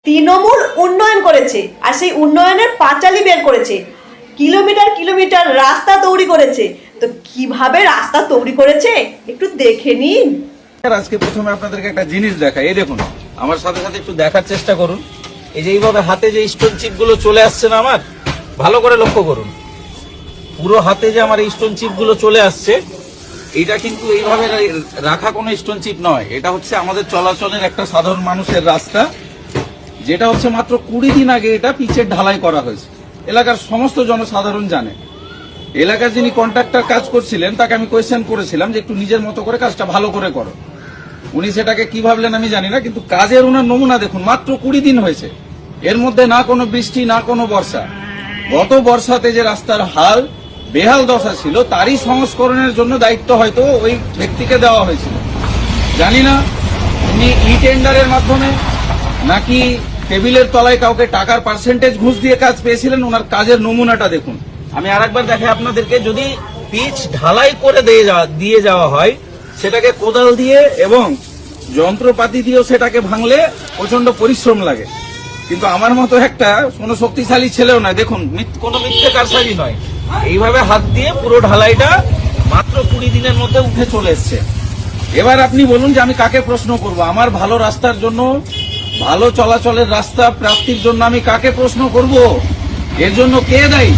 তৃণমূল উন্নয়ন করেছে আর সেই উন্নয়নের পাঁচালি বের করেছে, কিলোমিটার কিলোমিটার রাস্তা তৈরি করেছে। তো কিভাবে রাস্তা তৈরি করেছে একটু দেখে নিন। আজকে প্রথমে আপনাদেরকে একটা জিনিস দেখাই। এই দেখুন, আমার সাথে সাথে একটু দেখার চেষ্টা করুন। এই যে এইভাবে হাতে যে স্টোন চিপ গুলো চলে আসছে না, আমার ভালো করে লক্ষ্য করুন। পুরো হাতে যে আমার স্টোন চিপ গুলো চলে আসছে, এটা কিন্তু এইভাবে রাখা কোনো স্টোন চিপ নয়। এটা হচ্ছে আমাদের চলাচলের একটা সাধারণ মানুষের রাস্তা, যেটা হচ্ছে মাত্র 20 দিন আগে এটা পিচের ঢালাই করা হয়েছে। এলাকার সমস্ত জনসাধারণ জানে। এলাকার যিনি কন্ট্রাক্টর কাজ করছিলেন তাকে আমি কোয়েশ্চেন করেছিলাম যে একটু নিজের মতো করে কাজটা ভালো করে করো। উনি সেটাকে কি ভাবলেন আমি জানি না, কিন্তু কাজের ওনার নমুনা দেখুন। মাত্র 20 দিন হয়েছে, এর মধ্যে না কোনো বৃষ্টি না কোনো বর্ষা। গত বর্ষাতে যে রাস্তার হাল বেহাল দশা ছিল, তারই সংস্করণের জন্য দায়িত্ব হয়তো ওই ব্যক্তিকে দেওয়া হয়েছিল। জানি না উনি ই টেন্ডারের মাধ্যমে নাকি টেবিলের তলায় কাউকে টাকার পার্সেন্টেজ ঘুষ দিয়ে কাজ পেয়েছিলেন। ওনার কাজের নমুনাটা দেখুন। আমি আরেকবার দেখাই আপনাদেরকে। যদি পিচ ঢালাই করে দিয়ে যাওয়া হয়, সেটাকে কোদাল দিয়ে এবং যন্ত্রপাতি দিয়েও সেটাকে ভাঙলে প্রচন্ড পরিশ্রম লাগে। কিন্তু আমার মতো একটা কোনো শক্তিশালী ছেলেও নয়, দেখুন কোনো মিথ্যে কারসাজি নয়, এইভাবে হাত দিয়ে পুরো ঢালাইটা মাত্র 20 দিনের মধ্যে উঠে চলে এসছে। এবার আপনি বলুন যে আমি কাকে প্রশ্ন করব? আমার ভালো রাস্তার জন্য, ভালো চলাচলের রাস্তা প্রাপ্তির জন্য আমি কাকে প্রশ্ন করব? এর জন্য কে দায়ী?